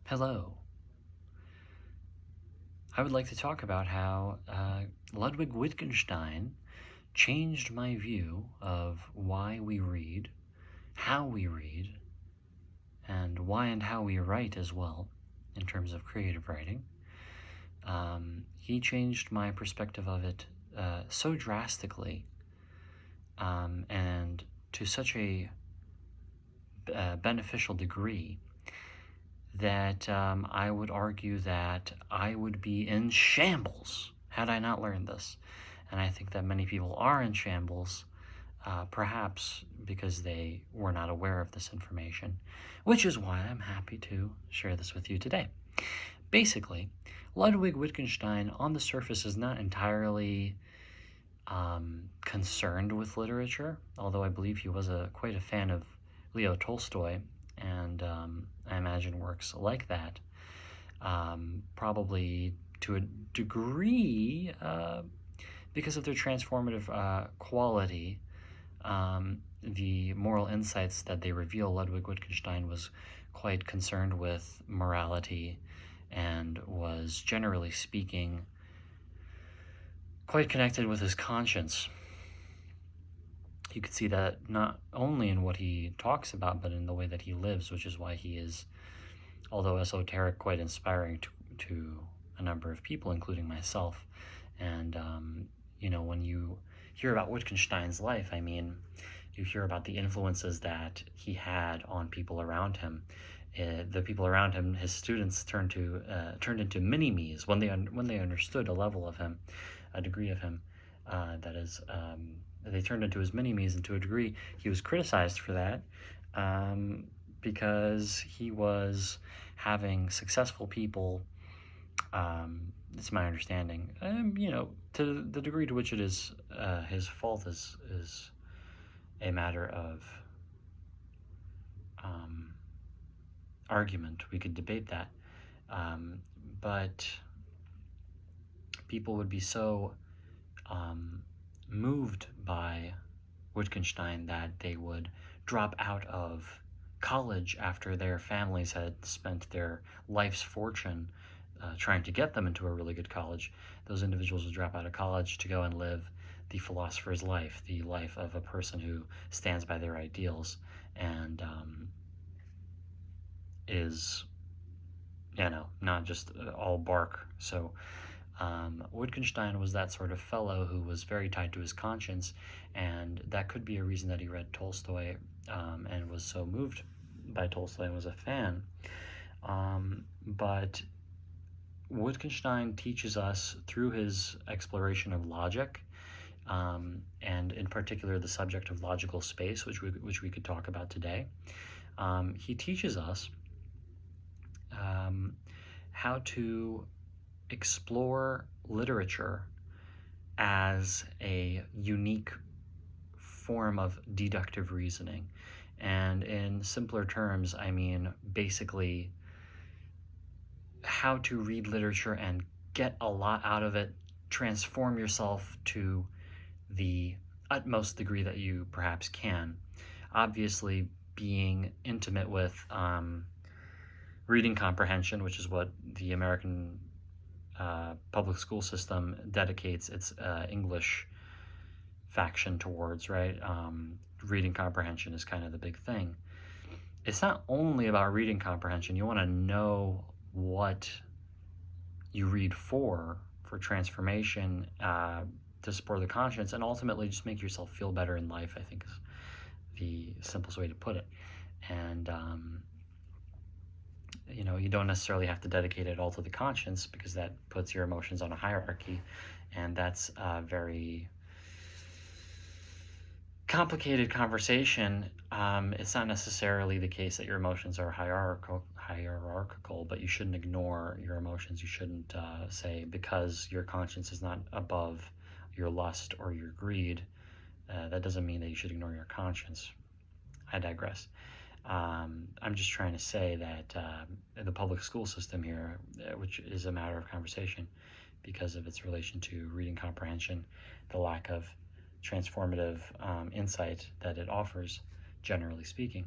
Hello. I would like to talk about how Ludwig Wittgenstein changed my view of why we read, how we read, and why and how we write as well, in terms of creative writing. He changed my perspective of it so drastically and to such a beneficial degree that I would argue that I would be in shambles had I not learned this. And I think that many people are in shambles, perhaps because they were not aware of this information, which is why I'm happy to share this with you today. Basically, Ludwig Wittgenstein on the surface is not entirely concerned with literature, although I believe he was quite a fan of Leo Tolstoy, and I imagine works like that, probably to a degree because of their transformative quality. The moral insights that they reveal, Ludwig Wittgenstein was quite concerned with morality and was, generally speaking, quite connected with his conscience. You could see that not only in what he talks about, but in the way that he lives, which is why he is, although esoteric, quite inspiring to a number of people, including myself. And, when you hear about Wittgenstein's life, you hear about the influences that he had on people around him. The people around him, his students, turned into mini-me's when they understood a level of him, a degree of him, that is, they turned into his mini-me's, and to a degree he was criticized for that, because he was having successful people, it's my understanding, to the degree to which it is his fault is a matter of argument. We could debate that, but people would be so moved by Wittgenstein that they would drop out of college after their families had spent their life's fortune trying to get them into a really good college. Those individuals would drop out of college to go and live the philosopher's life, the life of a person who stands by their ideals and is, not just all bark. So Wittgenstein was that sort of fellow who was very tied to his conscience, and that could be a reason that he read Tolstoy and was so moved by Tolstoy and was a fan. But Wittgenstein teaches us through his exploration of logic, and in particular the subject of logical space, which we could talk about today. He teaches us how to explore literature as a unique form of deductive reasoning. And in simpler terms, I mean basically how to read literature and get a lot out of it, transform yourself to the utmost degree that you perhaps can. Obviously, being intimate with reading comprehension, which is what the American public school system dedicates its English faction towards, right? Reading comprehension is kind of the big thing. It's not only about reading comprehension. You want to know what you read for transformation, to support the conscience, and ultimately just make yourself feel better in life, I think is the simplest way to put it. And you don't necessarily have to dedicate it all to the conscience, because that puts your emotions on a hierarchy, and that's a very complicated conversation. It's not necessarily the case that your emotions are hierarchical, but you shouldn't ignore your emotions. You shouldn't say because your conscience is not above your lust or your greed, that doesn't mean that you should ignore your conscience. I digress. I'm just trying to say that the public school system here, which is a matter of conversation because of its relation to reading comprehension, the lack of transformative insight that it offers, generally speaking.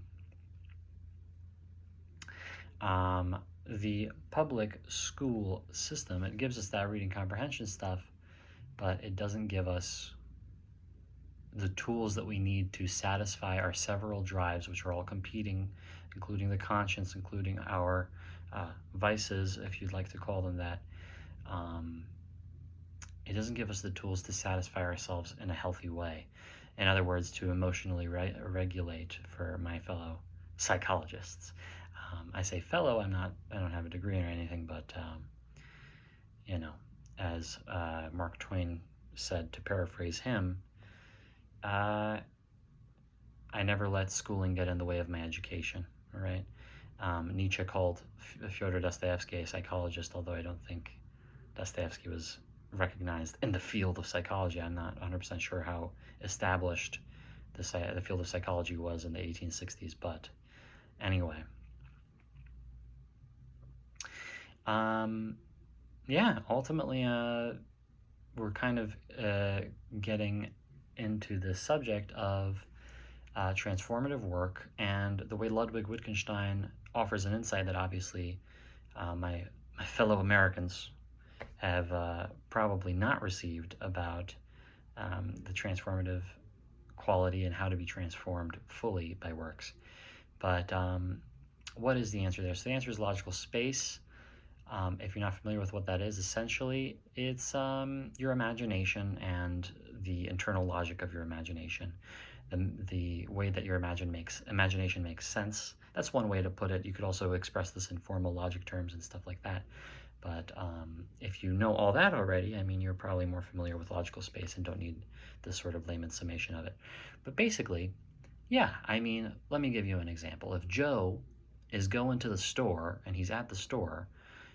the public school system, it gives us that reading comprehension stuff, but it doesn't give us the tools that we need to satisfy our several drives, which are all competing, including the conscience, including our vices, if you'd like to call them that. It doesn't give us the tools to satisfy ourselves in a healthy way. In other words, to emotionally regulate, for my fellow psychologists. I say fellow, I don't have a degree or anything, but you know, as Mark Twain said, to paraphrase him, I never let schooling get in the way of my education, all right? Nietzsche called Fyodor Dostoevsky a psychologist, although I don't think Dostoevsky was recognized in the field of psychology. I'm not 100% sure how established the field of psychology was in the 1860s, but anyway. Yeah, ultimately, we're kind of getting into the subject of transformative work, and the way Ludwig Wittgenstein offers an insight that obviously my fellow Americans have probably not received about the transformative quality and how to be transformed fully by works. But what is the answer there? So the answer is logical space. If you're not familiar with what that is, essentially it's your imagination and the internal logic of your imagination. The way that your imagination makes sense. That's one way to put it. You could also express this in formal logic terms and stuff like that. But if you know all that already, I mean, you're probably more familiar with logical space and don't need this sort of layman summation of it. But basically, yeah, I mean, let me give you an example. If Joe is going to the store and he's at the store,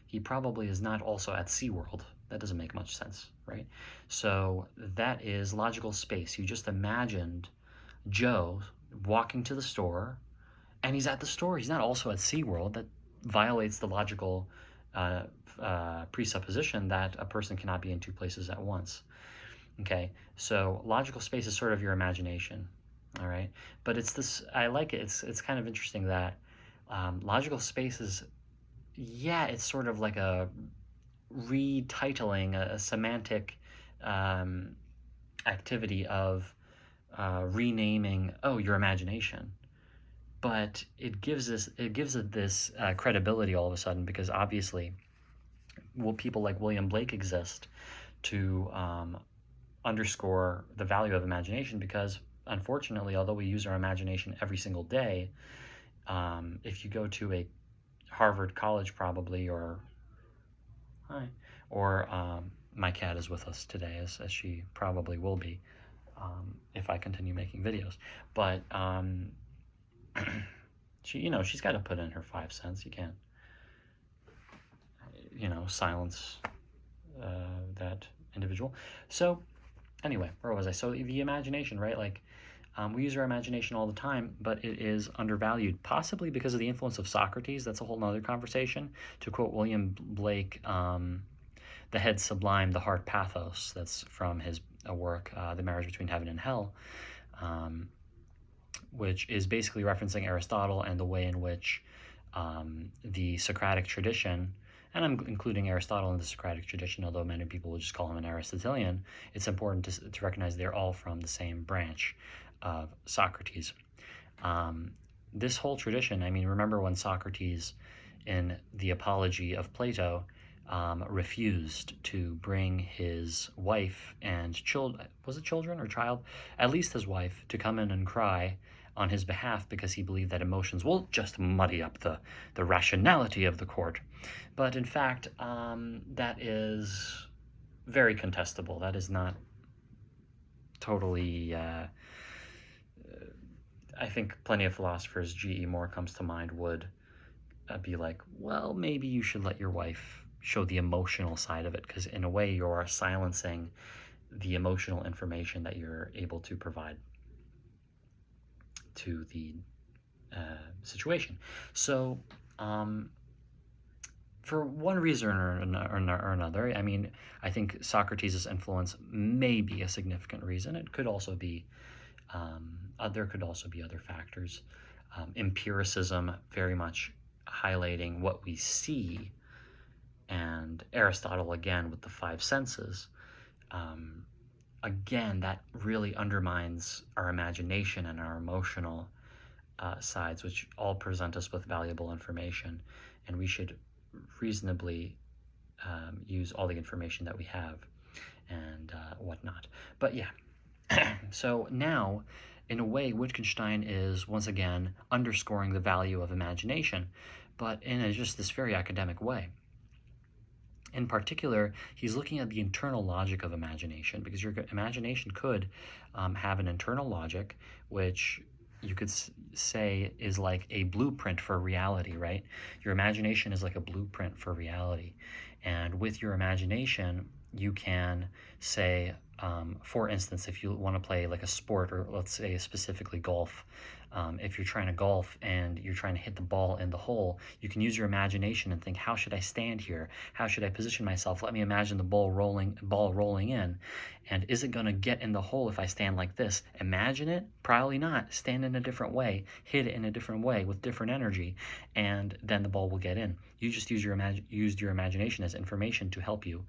he probably is not also at SeaWorld. That doesn't make much sense, right? So that is logical space. You just imagined Joe walking to the store, and he's at the store. He's not also at SeaWorld. That violates the logical presupposition that a person cannot be in two places at once. Okay, so logical space is sort of your imagination, all right? But it's this, I like it. It's kind of interesting that logical space is, yeah, it's sort of like a retitling, a semantic activity of renaming, your imagination. But it gives it this credibility all of a sudden, because obviously, people like William Blake exist to underscore the value of imagination, because unfortunately, although we use our imagination every single day, if you go to a Harvard college probably, or my cat is with us today, as she probably will be if I continue making videos. But she's got to put in her 5 cents. You can't, silence that individual. So anyway, where was I? So the imagination, right? Like, we use our imagination all the time, but it is undervalued, possibly because of the influence of Socrates. That's a whole nother conversation. To quote William Blake, the head sublime, the heart pathos. That's from his work, The Marriage Between Heaven and Hell, which is basically referencing Aristotle and the way in which the Socratic tradition, and I'm including Aristotle in the Socratic tradition, although many people would just call him an Aristotelian, it's important to recognize they're all from the same branch of Socrates. This whole tradition, I mean, remember when Socrates, in the Apology of Plato, refused to bring his wife and children or child, at least his wife, to come in and cry on his behalf, because he believed that emotions will just muddy up the rationality of the court. But in fact, that is very contestable. That is not totally, I think plenty of philosophers, G.E. Moore comes to mind, would be like, well, maybe you should let your wife show the emotional side of it, because in a way you're silencing the emotional information that you're able to provide to the situation. So for one reason or another, I mean, I think Socrates' influence may be a significant reason. It could also be, there could also be other factors. Empiricism very much highlighting what we see, and Aristotle again with the five senses, again, that really undermines our imagination and our emotional sides, which all present us with valuable information, and we should reasonably use all the information that we have and whatnot. But yeah, so now, in a way, Wittgenstein is once again underscoring the value of imagination, but in just this very academic way. In particular, he's looking at the internal logic of imagination, because your imagination could have an internal logic, which you could say is like a blueprint for reality, right? Your imagination is like a blueprint for reality. And with your imagination, you can say, for instance, if you want to play like a sport, or let's say specifically golf, if you're trying to golf and you're trying to hit the ball in the hole, you can use your imagination and think, how should I stand here? How should I position myself? Let me imagine the ball rolling in. And is it going to get in the hole if I stand like this? Imagine it? Probably not. Stand in a different way, hit it in a different way with different energy, and then the ball will get in. You just used your imagination as information to help you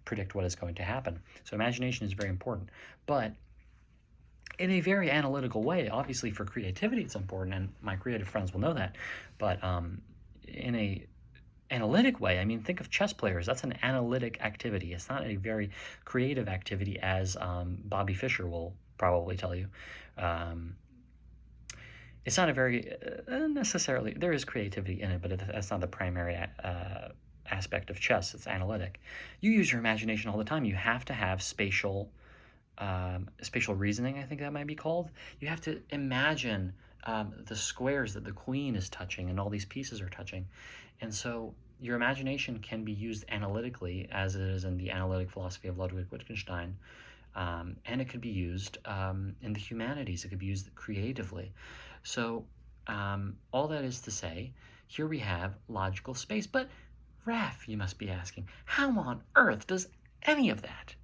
predict what is going to happen. So imagination is very important. But in a very analytical way, obviously for creativity it's important, and my creative friends will know that, but in a analytic way, I mean, think of chess players. That's an analytic activity. It's not a very creative activity, as Bobby Fischer will probably tell you. It's not a very necessarily, there is creativity in it, but that's not the primary aspect of chess. It's analytic. You use your imagination all the time. You have to have spatial reasoning, I think that might be called. You have to imagine the squares that the queen is touching and all these pieces are touching. And so your imagination can be used analytically, as it is in the analytic philosophy of Ludwig Wittgenstein, and it could be used in the humanities. It could be used creatively. So all that is to say, here we have logical space. But Raph, you must be asking, how on earth does any of that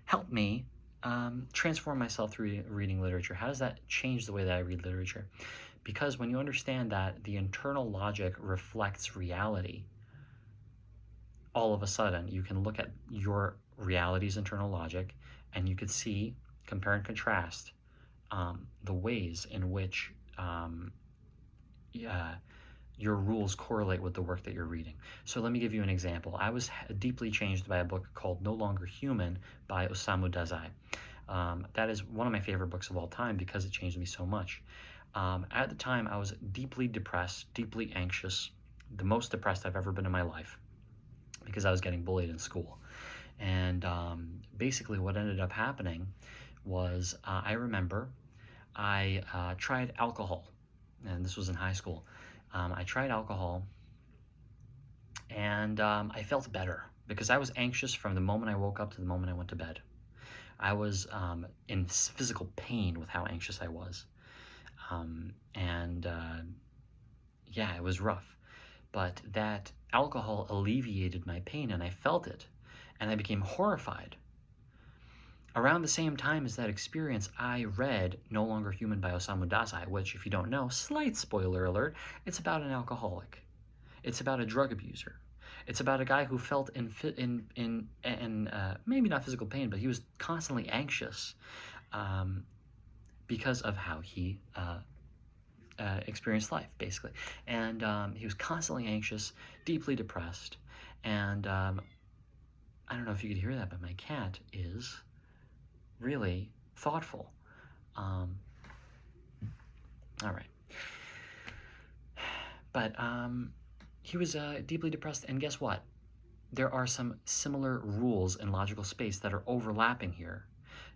help me transform myself through reading literature? How does that change the way that I read literature? Because when you understand that the internal logic reflects reality, all of a sudden you can look at your reality's internal logic, and you could see, compare and contrast the ways in which your rules correlate with the work that you're reading. So let me give you an example. I was deeply changed by a book called No Longer Human by Osamu Dazai. That is one of my favorite books of all time because it changed me so much. At the time, I was deeply depressed, deeply anxious, the most depressed I've ever been in my life, because I was getting bullied in school. And basically what ended up happening was I remember I tried alcohol, and this was in high school. I tried alcohol, and I felt better because I was anxious from the moment I woke up to the moment I went to bed. I was in physical pain with how anxious I was. Yeah, it was rough. But that alcohol alleviated my pain, and I felt it, and I became horrified. Around the same time as that experience, I read No Longer Human by Osamu Dazai, which, if you don't know, slight spoiler alert, it's about an alcoholic. It's about a drug abuser. It's about a guy who felt in maybe not physical pain, but he was constantly anxious because of how he experienced life, basically. And he was constantly anxious, deeply depressed, and I don't know if you could hear that, but my cat is really thoughtful. All right. But he was deeply depressed, and guess what? There are some similar rules in logical space that are overlapping here.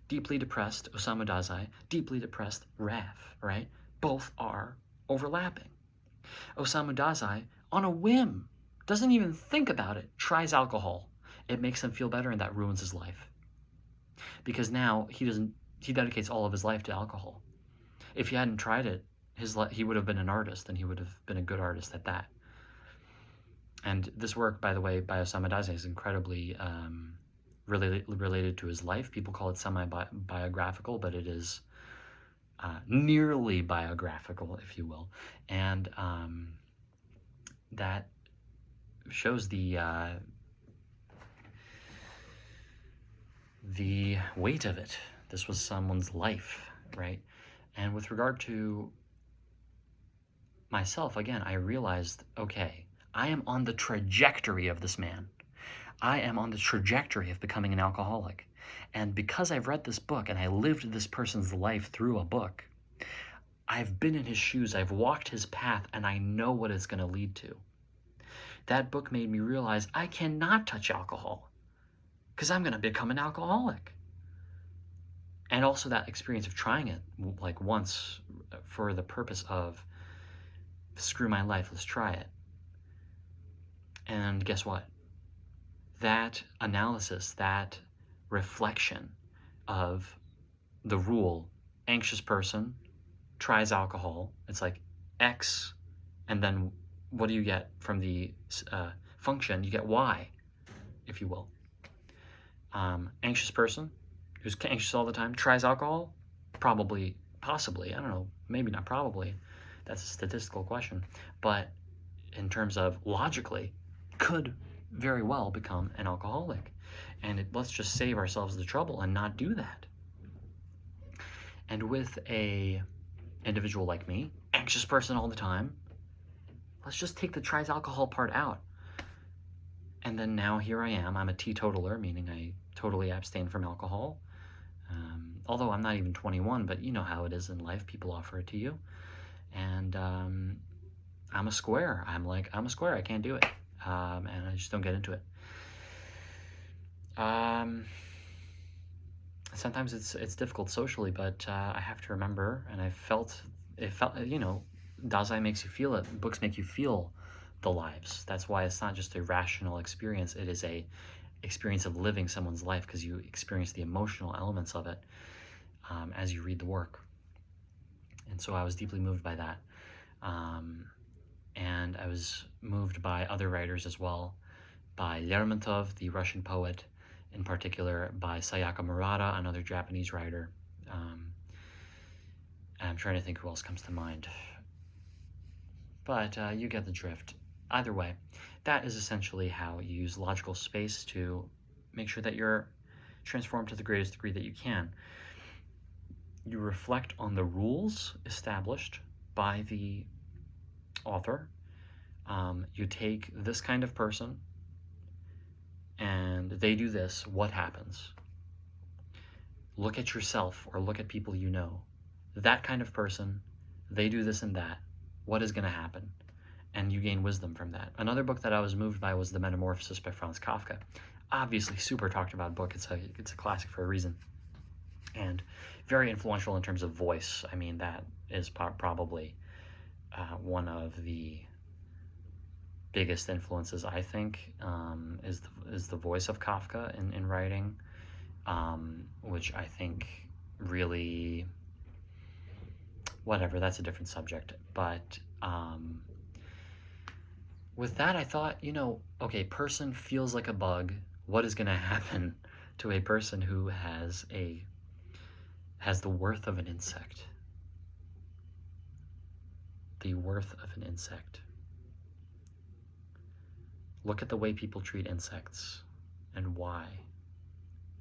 Deeply depressed, Osamu Dazai. Deeply depressed, Raph, right? Both are overlapping. Osamu Dazai, on a whim, doesn't even think about it, tries alcohol. It makes him feel better, and that ruins his life. Because now he dedicates all of his life to alcohol. If he hadn't tried it, he would have been an artist, and he would have been a good artist at that. And this work, by the way, by Osamu Dazai is incredibly related to his life. People call it semi-biographical, but it is nearly biographical, if you will. And that shows the weight of it. This was someone's life, right? And with regard to myself, again, I realized, okay, I am on the trajectory of this man. I am on the trajectory of becoming an alcoholic. And because I've read this book and I lived this person's life through a book, I've been in his shoes, I've walked his path, and I know what it's going to lead to. That book made me realize I cannot touch alcohol because I'm going to become an alcoholic. And also that experience of trying it like once for the purpose of screw my life, let's try it. And guess what? That analysis, that reflection of the rule, anxious person tries alcohol, it's like X, and then what do you get from the function? You get Y, if you will. Anxious person who's anxious all the time tries alcohol, probably, possibly, I don't know, maybe not probably, that's a statistical question, but in terms of logically, could very well become an alcoholic. And let's just save ourselves the trouble and not do that. And with a individual like me, anxious person all the time, let's just take the tries alcohol part out. And then now here I am, I'm a teetotaler, meaning I totally abstain from alcohol. Although I'm not even 21, but you know how it is in life, people offer it to you. And I'm a square. I'm a square, I can't do it. And I just don't get into it. Sometimes it's difficult socially, but I have to remember, and it felt, you know, Dazai makes you feel it. Books make you feel the lives. That's why it's not just a rational experience. It is a experience of living someone's life, because you experience the emotional elements of it as you read the work. And so I was deeply moved by that. And I was moved by other writers as well, by Lermontov, the Russian poet, in particular by Sayaka Murata, another Japanese writer. And I'm trying to think who else comes to mind. But you get the drift. Either way, that is essentially how you use logical space to make sure that you're transformed to the greatest degree that you can. You reflect on the rules established by the author. You take this kind of person and they do this, what happens? Look at yourself or look at people you know. That kind of person, they do this and that, what is going to happen? And you gain wisdom from that. Another book that I was moved by was The Metamorphosis by Franz Kafka. Obviously, super talked about book. It's a classic for a reason. And very influential in terms of voice. I mean, that is probably one of the biggest influences, I think, is the voice of Kafka in writing, which I think really, whatever, that's a different subject. But with that, I thought, you know, okay, person feels like a bug. What is going to happen to a person who has the worth of an insect? The worth of an insect. Look at the way people treat insects and why.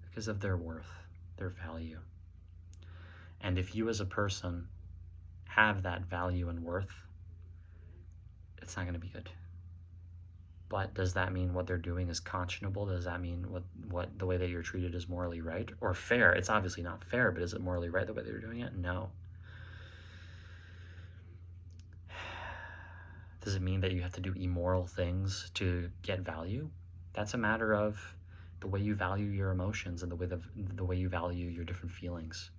Because of their worth, their value. And if you as a person have that value and worth, it's not going to be good. But does that mean what they're doing is conscionable? Does that mean what the way that you're treated is morally right or fair? It's obviously not fair, but is it morally right the way they're doing it? No. Does it mean that you have to do immoral things to get value? That's a matter of the way you value your emotions and the way you value your different feelings.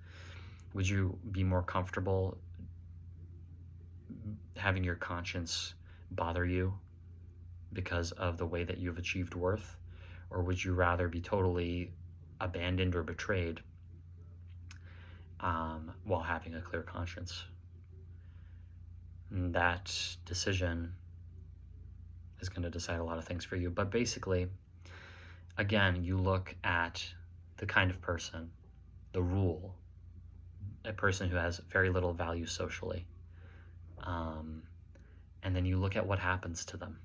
Would you be more comfortable having your conscience bother you because of the way that you've achieved worth? Or would you rather be totally abandoned or betrayed while having a clear conscience? And that decision is going to decide a lot of things for you. But basically, again, you look at the kind of person, the rule, a person who has very little value socially, and then you look at what happens to them.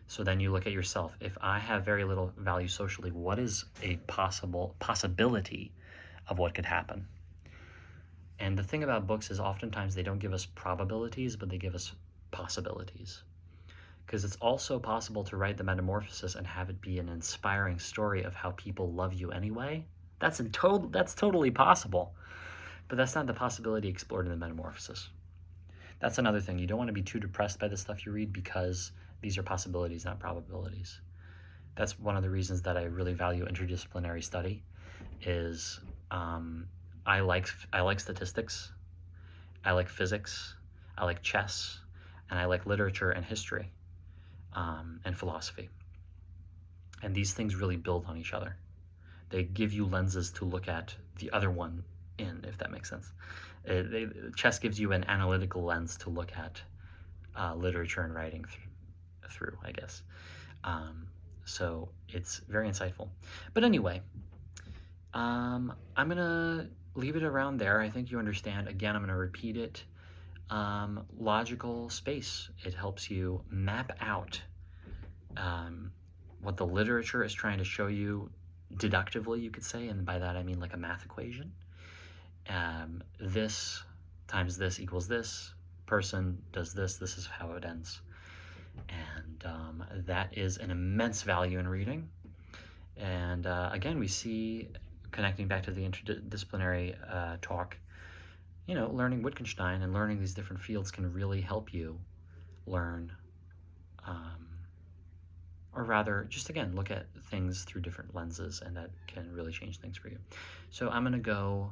So then you look at yourself. If I have very little value socially, what is a possibility of what could happen? And the thing about books is oftentimes they don't give us probabilities, but they give us possibilities. Because it's also possible to write The Metamorphosis and have it be an inspiring story of how people love you anyway. That's totally possible. But that's not the possibility explored in The Metamorphosis. That's another thing. You don't want to be too depressed by the stuff you read because these are possibilities, not probabilities. That's one of the reasons that I really value interdisciplinary study is I like statistics, I like physics, I like chess, and I like literature and history and philosophy. And these things really build on each other. They give you lenses to look at the other one in, if that makes sense. Chess gives you an analytical lens to look at literature and writing through, I guess. So it's very insightful. But anyway, I'm going to leave it around there. I think you understand. Again, I'm going to repeat it. Logical space. It helps you map out what the literature is trying to show you deductively, you could say, and by that I mean like a math equation. This times this equals this, person does this, this is how it ends. And that is an immense value in reading. And again, we see, connecting back to the interdisciplinary talk, you know, learning Wittgenstein and learning these different fields can really help you learn, or rather, just again, look at things through different lenses, and that can really change things for you. So I'm going to go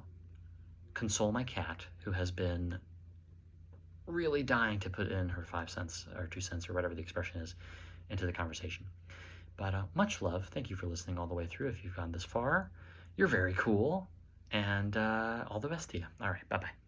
console my cat, who has been really dying to put in her 5 cents or 2 cents or whatever the expression is into the conversation. But much love. Thank you for listening all the way through. If you've gone this far, you're very cool. And all the best to you. All right, bye-bye.